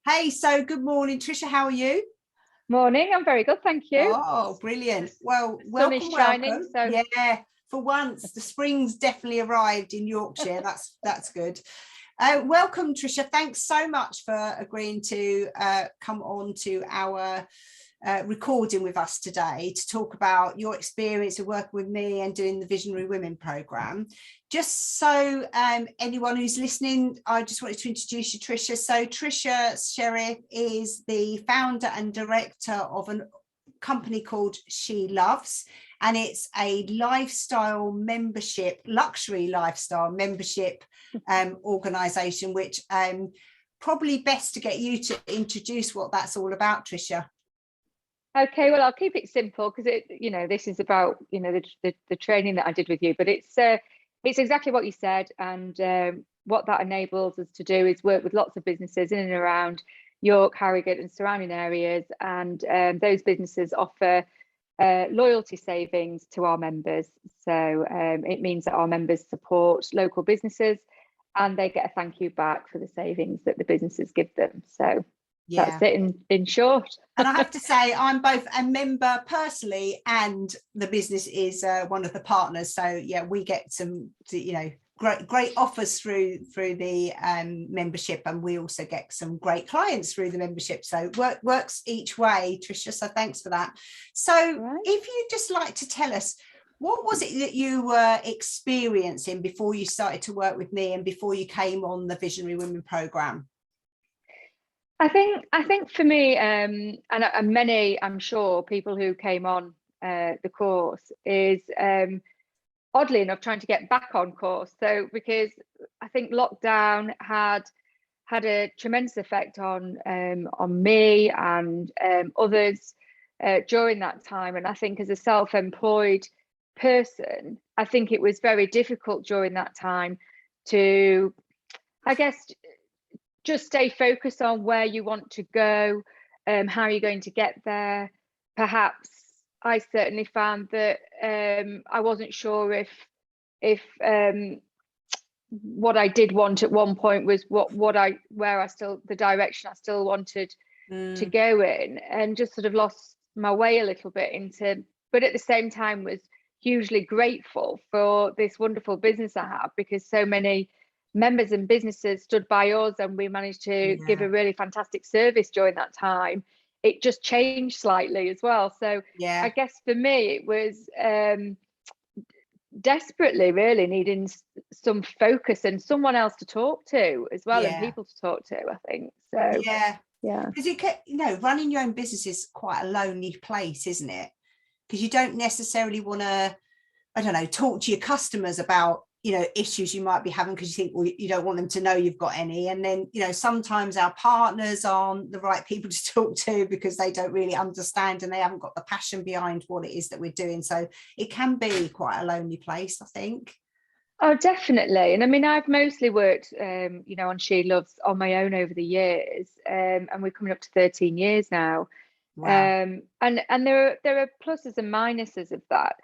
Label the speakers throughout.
Speaker 1: Hey, so good morning, Tricia. How are you?
Speaker 2: Morning, I'm very good, thank you.
Speaker 1: Oh, brilliant. Well,
Speaker 2: The sun is shining,
Speaker 1: welcome.
Speaker 2: so
Speaker 1: Yeah, for once, the spring's definitely arrived in Yorkshire. That's good. Welcome, Tricia. Thanks so much for agreeing to come on to our recording with us today to talk about your experience of working with me and doing the Visionary Women programme. Just so anyone who's listening, I just wanted to introduce you, Tricia. So Tricia Sheriff is the founder and director of a company called She Loves, and it's a lifestyle membership, luxury lifestyle membership organisation, which probably best to get you to introduce what that's all about, Tricia.
Speaker 2: okay, well, I'll keep it simple because this is about the training that I did with you, but it's exactly what you said, and what that enables us to do is work with lots of businesses in and around York, Harrogate and surrounding areas, and those businesses offer loyalty savings to our members. So it means that our members support local businesses and they get a thank you back for the savings that the businesses give them. So that's it in short.
Speaker 1: And I have to say, I'm both a member personally and the business is one of the partners. So yeah, we get some, great offers through the membership, and we also get some great clients through the membership. So works each way, Tricia. So thanks for that. So if you'd just like to tell us, what was it that you were experiencing before you started to work with me and before you came on the Visionary Women programme?
Speaker 2: I think for me, and many, I'm sure, people who came on the course is oddly enough trying to get back on course. So because I think lockdown had a tremendous effect on me and others during that time, and I think as a self-employed person, I think it was very difficult during that time to, I guess, just stay focused on where you want to go, how you're going to get there. Perhaps I certainly found that I wasn't sure if what I did want at one point was the direction I still wanted to go in, and just sort of lost my way a little bit into, but at the same time was hugely grateful for this wonderful business I have, because so many members and businesses stood by us and we managed to give a really fantastic service during that time. It just changed slightly as well. So I guess for me it was desperately really needing some focus and someone else to talk to as well, and people to talk to, I think. So
Speaker 1: because running your own business is quite a lonely place, isn't it? Because you don't necessarily want to, I don't know, talk to your customers about issues you might be having, because you think, well, you don't want them to know you've got any. And then sometimes our partners aren't the right people to talk to because they don't really understand and they haven't got the passion behind what it is that we're doing. So it can be quite a lonely place, I think.
Speaker 2: Oh, definitely. And I mean, I've mostly worked on She Loves on my own over the years, and we're coming up to 13 years now.
Speaker 1: Wow.
Speaker 2: And there are pluses and minuses of that.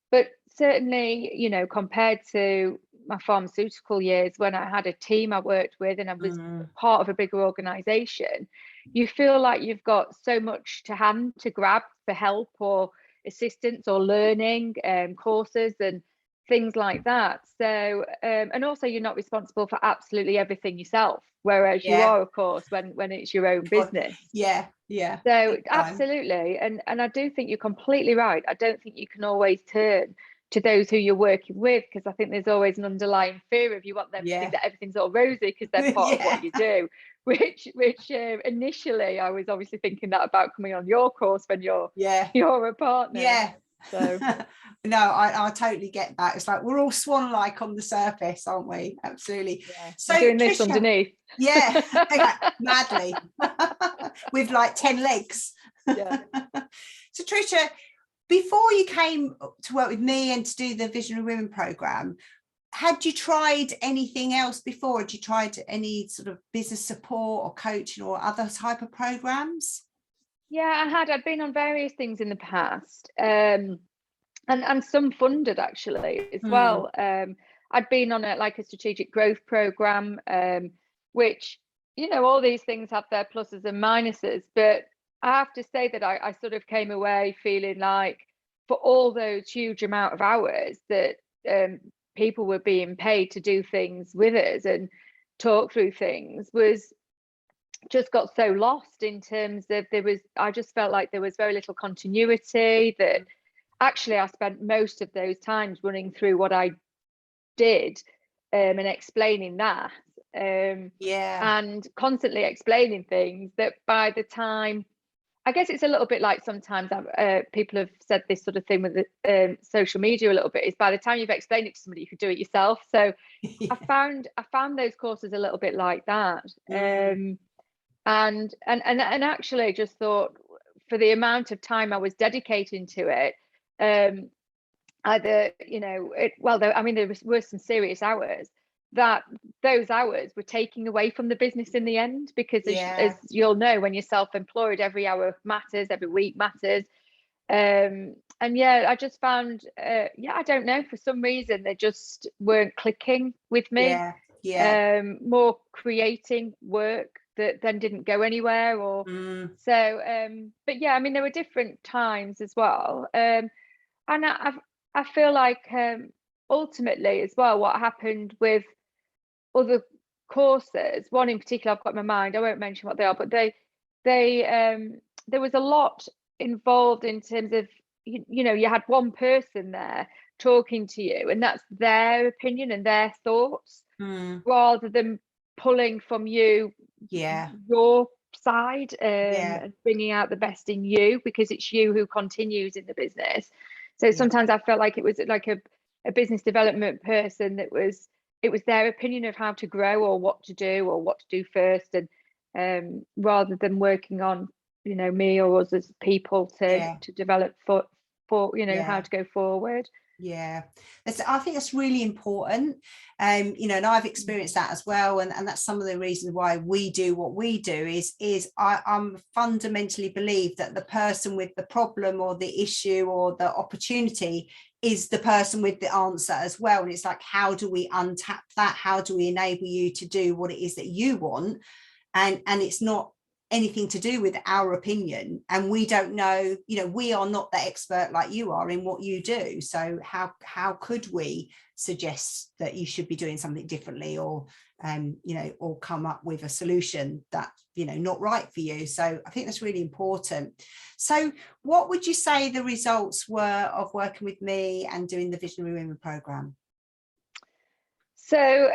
Speaker 2: But certainly, compared to my pharmaceutical years when I had a team I worked with and I was part of a bigger organization, you feel like you've got so much to hand to grab for help or assistance or learning courses and things like that. So and also you're not responsible for absolutely everything yourself, whereas you are, of course, when it's your own business. So absolutely, and I do think you're completely right. I don't think you can always turn to those who you're working with, because I think there's always an underlying fear of you want them to think that everything's all rosy because they're part of what you do, which initially I was obviously thinking that about coming on your course when you're a partner. So
Speaker 1: no, I totally get that. It's like we're all swan-like on the surface, aren't we? Absolutely.
Speaker 2: So doing this Tricia, underneath.
Speaker 1: Madly with like 10 legs. So Tricia, before you came to work with me and to do the Visionary Women programme, had you tried anything else before? Had you tried any sort of business support or coaching or other type of programmes?
Speaker 2: Yeah, I had. I'd been on various things in the past, and some funded actually as well. I'd been on a strategic growth program, which you know, all these things have their pluses and minuses, but I have to say that I sort of came away feeling like for all those huge amount of hours that people were being paid to do things with us and talk through things was just got so lost in terms of I just felt like there was very little continuity, that actually I spent most of those times running through what I did and explaining that and constantly explaining things that by the time, I guess it's a little bit like sometimes people have said this sort of thing with social media a little bit, is by the time you've explained it to somebody, you could do it yourself. So I found those courses a little bit like that. And actually just thought, for the amount of time I was dedicating to it, either, you know, there were some serious hours, that those hours were taking away from the business in the end, because as you'll know, when you're self-employed, every hour matters, every week matters. And I just found I don't know, for some reason they just weren't clicking with me. More creating work that then didn't go anywhere, or but yeah, I mean, there were different times as well, and I feel like ultimately as well, what happened with other courses, one in particular I've got in my mind, I won't mention what they are, but they there was a lot involved in terms of, you know, you had one person there talking to you, and that's their opinion and their thoughts, rather than pulling from you your side and bringing out the best in you, because it's you who continues in the business. So sometimes I felt like it was like a business development person it was their opinion of how to grow or what to do first, and rather than working on, you know, me or us as people to develop for you know, how to go forward.
Speaker 1: I think that's really important, you know, and I've experienced that as well, and that's some of the reasons why we do what we do is I'm fundamentally believe that the person with the problem or the issue or the opportunity is the person with the answer as well. And it's like, how do we untap that? How do we enable you to do what it is that you want? And it's not anything to do with our opinion, and we don't know, you know, we are not the expert like you are in what you do, so how could we suggest that you should be doing something differently, or you know, or come up with a solution that, you know, not right for you. So I think that's really important. So what would you say the results were of working with me and doing the Visionary Women program?
Speaker 2: So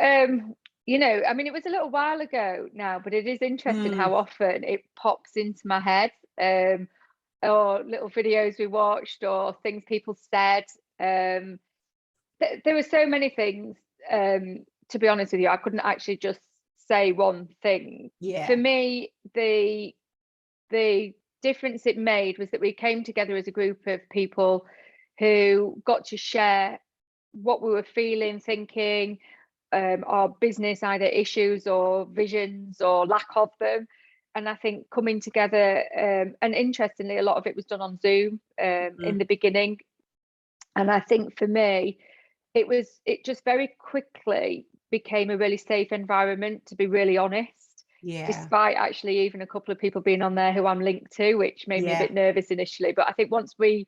Speaker 2: you know, I mean, it was a little while ago now, but it is interesting how often it pops into my head, or little videos we watched or things people said. There were so many things, to be honest with you, I couldn't actually just say one thing. For me, the difference it made was that we came together as a group of people who got to share what we were feeling, thinking, our business, either issues or visions or lack of them. And I think coming together, and interestingly, a lot of it was done on Zoom in the beginning. And I think for me, it just very quickly became a really safe environment, to be really honest. Despite actually even a couple of people being on there who I'm linked to, which made me a bit nervous initially. But I think once we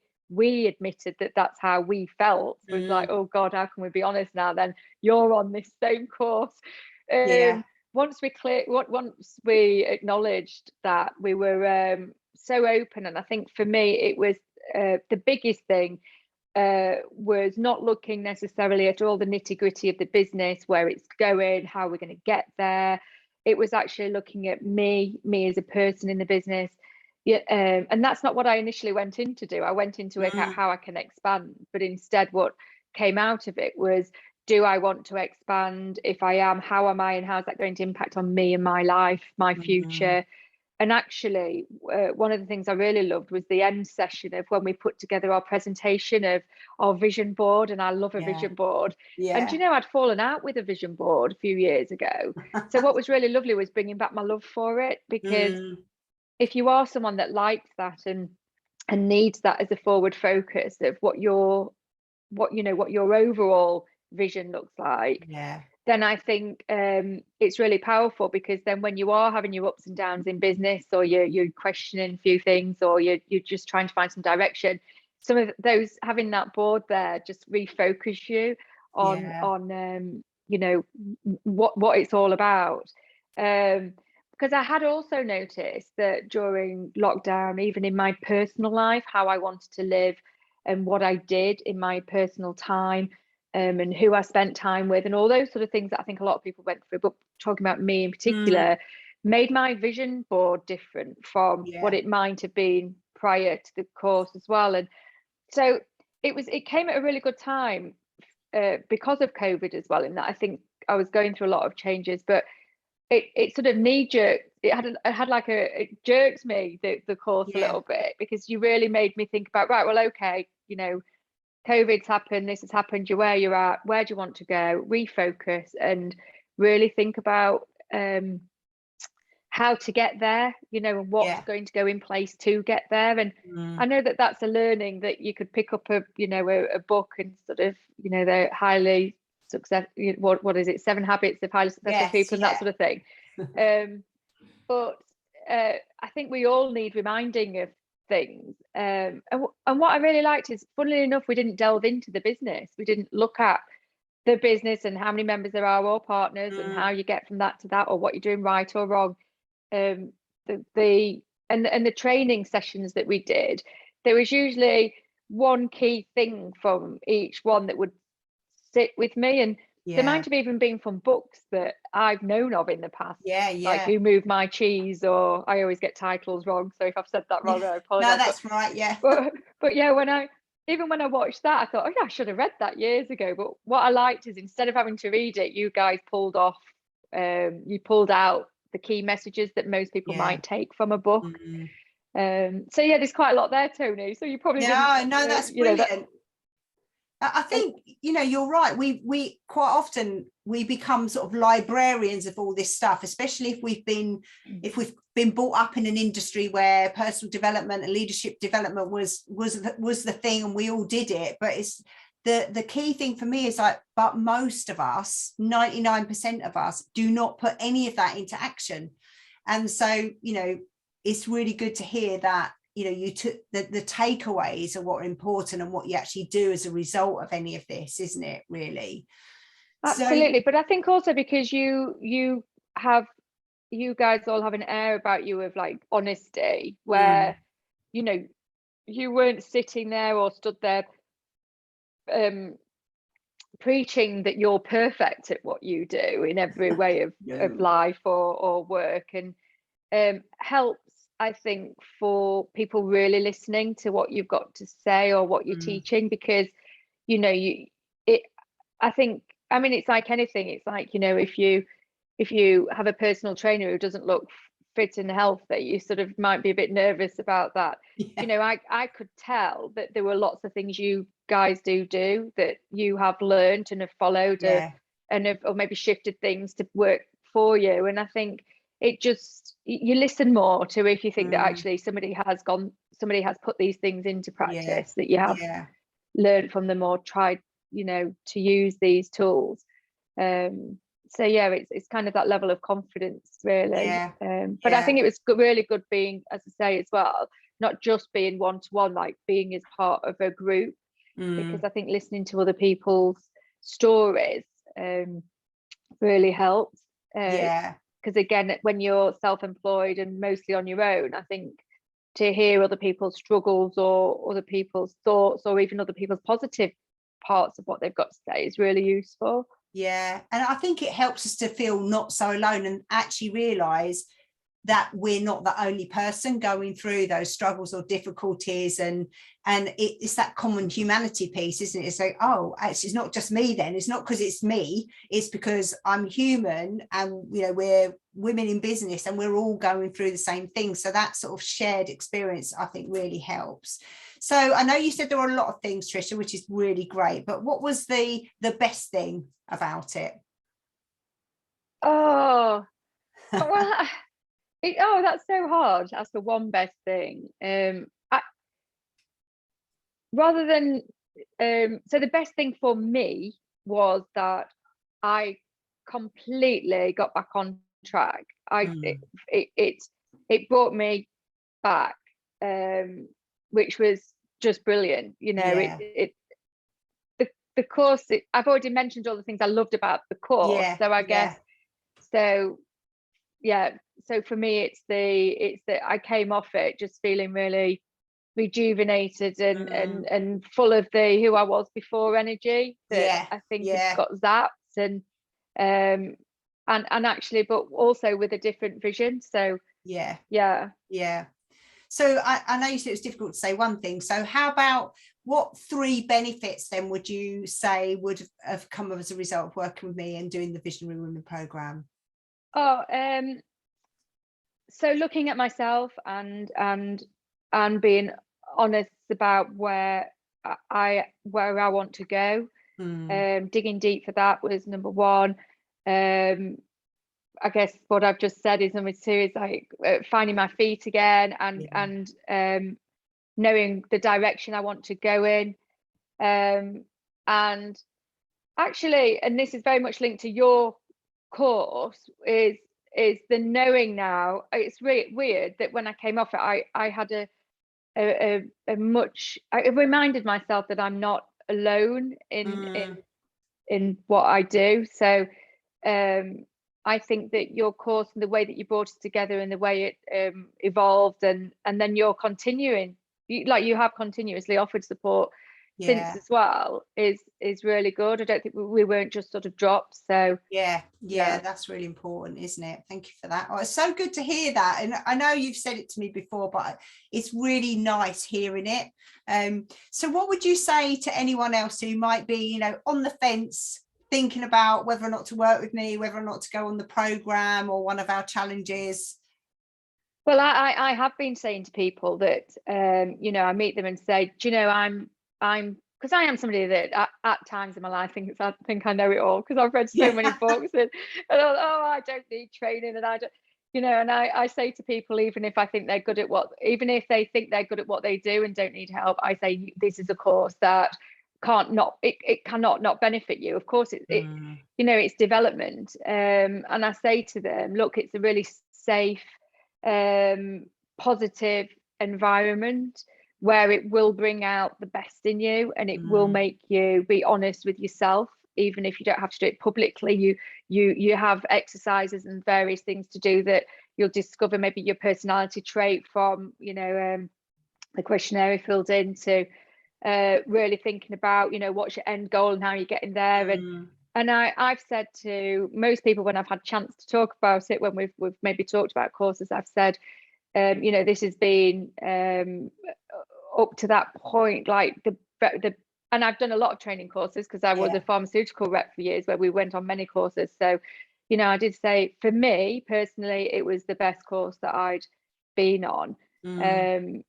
Speaker 2: admitted that that's how we felt, it was like, oh God, how can we be honest now? Then you're on this same course. Once we acknowledged that, we were so open. And I think for me, it was the biggest thing was not looking necessarily at all the nitty-gritty of the business, where it's going, how we're going to get there. It was actually looking at me as a person in the business. And that's not what I initially went in to do. I went in to work out how I can expand, but instead what came out of it was, do I want to expand? If I am, how am I, and how's that going to impact on me and my life, my future? And actually, one of the things I really loved was the end session of when we put together our presentation of our vision board. And I love a vision board. And you know, I'd fallen out with a vision board a few years ago. So what was really lovely was bringing back my love for it, because if you are someone that likes that and needs that as a forward focus of what your overall vision looks like, then I think it's really powerful, because then when you are having your ups and downs in business, or you're questioning a few things, or you're just trying to find some direction, some of those, having that board there just refocus you on you know, what it's all about. Because I had also noticed that during lockdown, even in my personal life, how I wanted to live and what I did in my personal time, and who I spent time with, and all those sort of things that I think a lot of people went through, but talking about me in particular, made my vision board different from what it might have been prior to the course as well. And so it came at a really good time, because of COVID as well, in that I think I was going through a lot of changes, but it sort of knee-jerked, it jerks me, the course a little bit, because you really made me think about, right, well, okay, you know, COVID's happened, this has happened, you're where you're at, where do you want to go, refocus, and really think about how to get there, you know, and what's going to go in place to get there. And I know that that's a learning that you could pick up a book and sort of, you know, the highly success, what is it, 7 Habits of Highly Successful People, and that sort of thing. But I think we all need reminding of things. And what I really liked is, funnily enough, we didn't delve into the business. We didn't look at the business and how many members there are, or partners, and how you get from that to that, or what you're doing right or wrong. The training sessions that we did, there was usually one key thing from each one that would sit with me, and there might have even been from books that I've known of in the past, like Who Moved My Cheese, or I always get titles wrong, so if I've said that wrong, I apologize.
Speaker 1: No, that's right.
Speaker 2: But yeah, when I watched that, I thought, oh yeah, I should have read that years ago. But what I liked is, instead of having to read it, you guys pulled out the key messages that most people might take from a book. So yeah, there's quite a lot there, Toni. So you probably didn't,
Speaker 1: no, that's brilliant. I think, you know, you're right. We quite often we become sort of librarians of all this stuff, especially if we've been brought up in an industry where personal development and leadership development was the thing, and we all did it. But it's the key thing for me is, like, but most of us, 99% of us, do not put any of that into action. And so, you know, it's really good to hear that, you know, you took the takeaways are what are important, and what you actually do as a result of any of this, isn't it, really?
Speaker 2: Absolutely. But I think also because you guys all have an air about you of like honesty, where you know, you weren't sitting there or stood there preaching that you're perfect at what you do in every way of life or work, and helps, I think, for people really listening to what you've got to say or what you're teaching, because, you know, I mean, it's like anything. It's like, you know, if you have a personal trainer who doesn't look fit and healthy, you sort of might be a bit nervous about that. You know, I could tell that there were lots of things you guys do that you have learned and have followed, or maybe shifted things to work for you. And I think it just, you listen more to, if you think that actually somebody has put these things into practice, that you have learned from them or tried, you know, to use these tools. So yeah, it's kind of that level of confidence, really. But I think it was really good being, as I say as well, not just being one-to-one, like being as part of a group, because I think listening to other people's stories really helps. Because again, when you're self-employed and mostly on your own, I think to hear other people's struggles or other people's thoughts, or even other people's positive parts of what they've got to say, is really useful.
Speaker 1: And I think it helps us to feel not so alone, and actually realize that we're not the only person going through those struggles or difficulties, and it's that common humanity piece, isn't it? It's like, oh, actually, it's not just me then. It's not because it's me, it's because I'm human, and, you know, we're women in business and we're all going through the same thing. So that sort of shared experience, I think, really helps. So I know you said there were a lot of things, Tricia, which is really great, but what was the best thing about it?
Speaker 2: Well, that's so hard as for one best thing. Rather than so the best thing for me was that I completely got back on track. It brought me back, which was just brilliant. You know, the course, I've already mentioned all the things I loved about the course, so I guess so for me it's the I came off it just feeling really rejuvenated and full of the who I was before energy that I think had got zapped, and actually, but also with a different vision. So
Speaker 1: so I know you said it was difficult to say one thing, so how about what 3 benefits then would you say would have come as a result of working with me and doing the Visionary Women program?
Speaker 2: So looking at myself and being honest about where I want to go, digging deep for that was number 1. I guess what I've just said is number 2 is like finding my feet again and knowing the direction I want to go in, and actually, and this is very much linked to your course, is the knowing now. It's really weird that when I came off it, I had a much, I reminded myself that I'm not alone in what I do. So I think that your course and the way that you brought it together and the way it evolved, and then you're continuing, you have continuously offered support since as well, is really good. I don't think we weren't just sort of dropped. So
Speaker 1: that's really important, isn't it? Thank you for that. Oh, it's so good to hear that, and I know you've said it to me before, but it's really nice hearing it. So what would you say to anyone else who might be, you know, on the fence, thinking about whether or not to work with me, whether or not to go on the program or one of our challenges?
Speaker 2: Well, I have been saying to people that you know, I meet them and say, do you know, I'm because I am somebody that at times in my life I think I know it all, because I've read so many books and I don't need training, and I don't, you know, and I say to people, even if I think they're good at even if they think they're good at what they do and don't need help, I say this is a course that it cannot not benefit you. Of course it you know, it's development, and I say to them, look, it's a really safe, positive environment where it will bring out the best in you, and it will make you be honest with yourself, even if you don't have to do it publicly. You have exercises and various things to do that you'll discover maybe your personality trait from, you know, the questionnaire filled in, to really thinking about, you know, what's your end goal and how you're getting there. And I've said to most people when I've had a chance to talk about it, when we've maybe talked about courses, I've said, you know, this has been up to that point, like the and I've done a lot of training courses because I was a pharmaceutical rep for years where we went on many courses. So, you know, I did say for me personally, it was the best course that I'd been on. And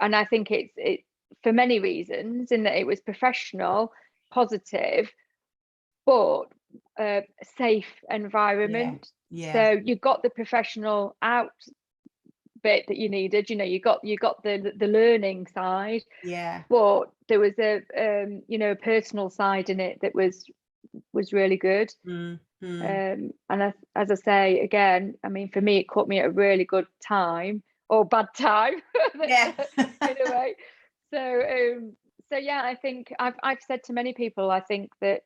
Speaker 2: I think it's for many reasons, in that it was professional, positive, but safe environment. So you got the professional out bit that you needed, you know, you got the learning side, but there was a you know, a personal side in it that was really good. And as I say again, I mean, for me it caught me at a really good time, or bad time, in a way. So yeah, I think I've said to many people, I think that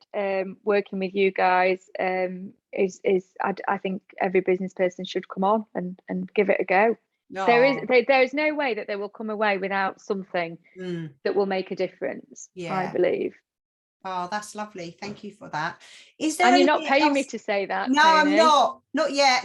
Speaker 2: working with you guys is I think every business person should come on and give it a go. There is no way that they will come away without something that will make a difference, I believe.
Speaker 1: Oh, that's lovely. Thank you for that. Is there?
Speaker 2: And you're not paying me to say that?
Speaker 1: No,
Speaker 2: Toni.
Speaker 1: I'm not yet.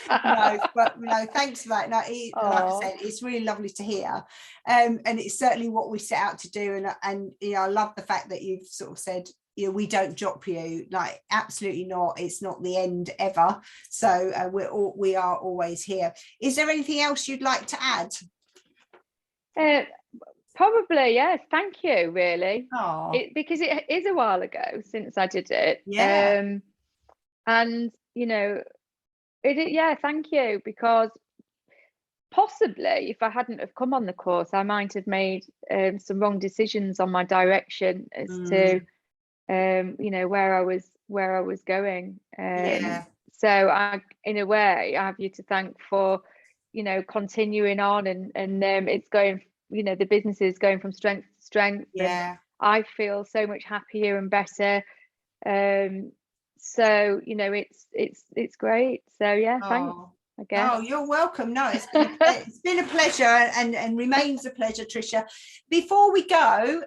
Speaker 1: No, but no, thanks for that. No, like I said, it's really lovely to hear, and it's certainly what we set out to do. And you know, I love the fact that you've sort of said, you know, we don't drop you, like absolutely not. It's not the end ever. So we are always here. Is there anything else you'd like to add?
Speaker 2: Probably, yes. Thank you, really. Because it is a while ago since I did it. And you know, thank you, because possibly if I hadn't have come on the course, I might have made some wrong decisions on my direction as to you know, where I was going.
Speaker 1: Yeah.
Speaker 2: So I, in a way, I have you to thank for, you know, continuing on, and it's going, you know, the business is going from strength to strength, and
Speaker 1: Yeah.
Speaker 2: I feel so much happier and better. So, you know, it's great. So yeah, thanks, I guess.
Speaker 1: Oh, you're welcome. No, it's been a pleasure, and remains a pleasure, Tricia. Before we go,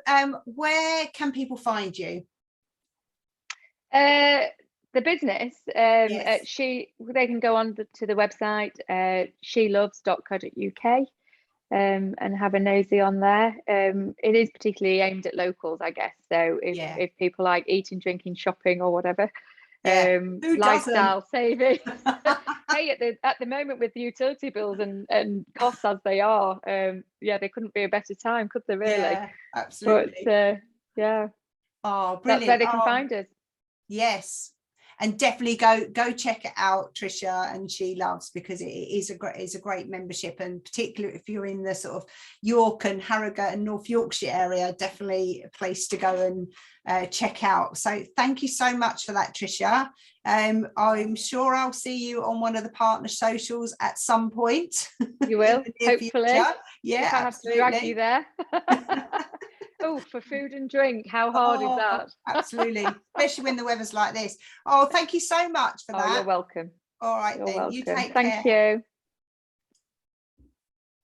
Speaker 1: where can people find you?
Speaker 2: The business,
Speaker 1: Yes.
Speaker 2: they can go on to the website, sheloves.co.uk, and have a nosy on there. It is particularly aimed at locals, I guess. So if people like eating, drinking, shopping, or whatever, lifestyle saving. Hey, at the moment, with the utility bills and costs as they are, they couldn't be a better time, could they, really?
Speaker 1: Yeah, absolutely.
Speaker 2: But yeah.
Speaker 1: Oh, brilliant.
Speaker 2: That's where they can find us.
Speaker 1: Yes, and definitely go check it out, Tricia and She Loves, because it is a great membership, and particularly if you're in the sort of York and Harrogate and North Yorkshire area, definitely a place to go and check out. So thank you so much for that, Tricia. I'm sure I'll see you on one of the partner socials at some point.
Speaker 2: You will, hopefully.
Speaker 1: Future. Yeah,
Speaker 2: if I have to drag you there. Oh, for food and drink, how hard is that?
Speaker 1: Absolutely, especially when the weather's like this. Oh, thank you so much for that.
Speaker 2: You're welcome.
Speaker 1: All right,
Speaker 2: you're
Speaker 1: then
Speaker 2: welcome.
Speaker 1: You take care.
Speaker 2: Thank you.